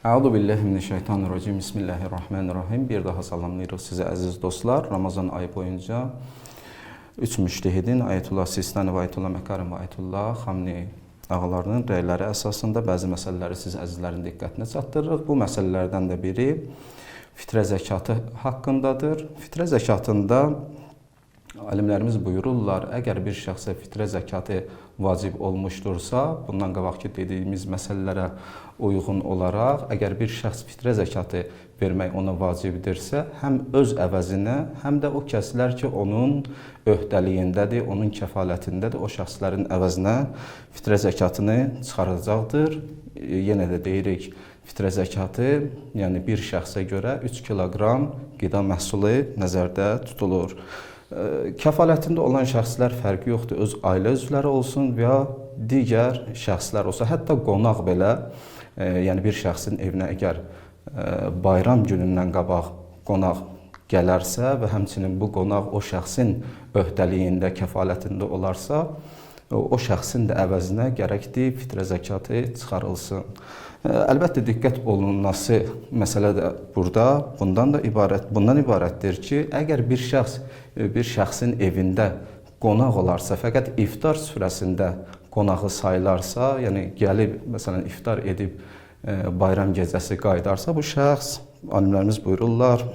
Əuzu billahi mineşşeytanirracim. Bismillahirrahmanirrahim. Bir daha salamlayırıq sizə əziz dostlar. Ramazan ayı boyunca 3 müştehidin Ayətullah Sistani və Ayətullah Məkarim və Ayətullah Xamni ağalarının rəyləri əsasında bəzi məsələləri siz əzizlərin diqqətinə çatdırırıq. Bu məsələlərdən də biri fitrə zəkatı haqqındadır. Fitrə zəkatında alimlərimiz buyururlar, əgər bir şəxsə fitrə zəkatı vacib olmuşdursa, bundan qabaqki dediyimiz məsələlərə uyğun olaraq, əgər bir şəxs fitrə zəkatı vermək ona vacibdirsə, həm öz əvəzinə, həm də o kəslər ki, onun öhdəliyindədir, onun kəfalətindədir, o şəxslərin əvəzinə fitrə zəkatını çıxaracaqdır. Yenə də deyirik, fitrə zəkatı, yəni bir şəxsə görə 3 kiloqram qida məhsulu nəzərdə tutulur. Kəfalətində olan şəxslər fərqi yoxdur, öz ailə üzvləri olsun və ya digər şəxslər olsa, hətta qonaq belə, yəni bir şəxsin evinə əgər bayram günündən qabaq qonaq gələrsə və həmçinin bu qonaq o şəxsin öhdəliyində, kəfalətində olarsa, o şəxsin də əvəzinə gərəkdir fitrə zəkatı çıxarılsın. Əlbəttə, diqqət olunması məsələ də burada bundan ibarətdir ki, əgər bir şəxsin evində qonaq olarsa, fəqət iftar süfrəsində qonağı sayılarsa, yəni gəlib, məsələn, iftar edib bayram gecəsi qayıdarsa, bu şəxs, alimlərimiz buyururlar,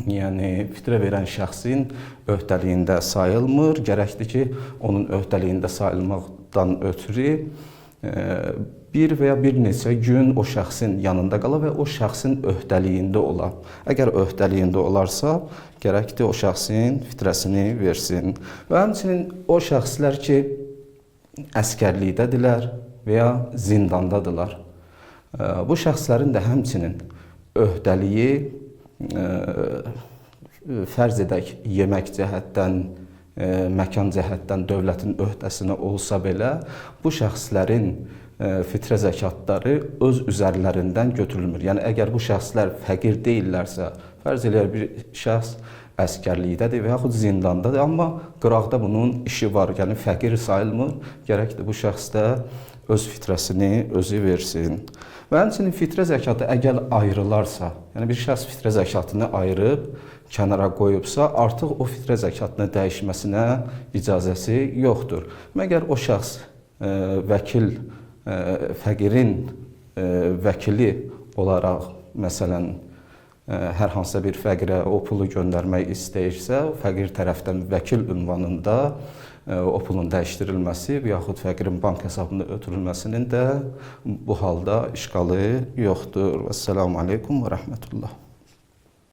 yəni fitrə verən şəxsin öhdəliyində sayılmır. Gərəkdir ki, onun öhdəliyində sayılmaqdan ötürü bir və ya bir neçə gün o şəxsin yanında qala və o şəxsin öhdəliyində ola. Əgər öhdəliyində olarsa, gərəkdir o şəxsin fitrəsini versin. Və həmçinin o şəxslər ki, əskərlikdədirlər və ya zindandadırlar. Bu şəxslərin də həmçinin öhdəliyi fərz edək yemək cəhətdən, məkan cəhətdən dövlətin öhdəsinə olsa belə, bu şəxslərin fitrə zəkatları öz üzərlərindən götürülmür. Yəni, əgər bu şəxslər fəqir deyillərsə, fərz eləyər bir şəxs əskərlikdədir və yaxud zindandadır, amma qıraqda bunun işi var, yəni fəqir sayılmır, gərəkdir bu şəxs də öz fitrəsini özü versin. Və həmçinin fitrə zəkatı əgər ayrılarsa, yəni bir şəxs fitrə zəkatını ayırıb, kənara qoyubsa, artıq o fitrə zəkatını dəyişməsinə icazəsi yoxdur. Məgər o şəxs vəkil, fəqirin vəkili olaraq, məsələn, hər hansısa bir fəqirə o pulu göndərmək istəyirsə, fəqir tərəfdən vəkil ünvanında o pulun dəyişdirilməsi və yaxud fəqirin bank hesabında ötürülməsinin də bu halda işğalı yoxdur. Vəssalamu aleykum və rəhmətullah.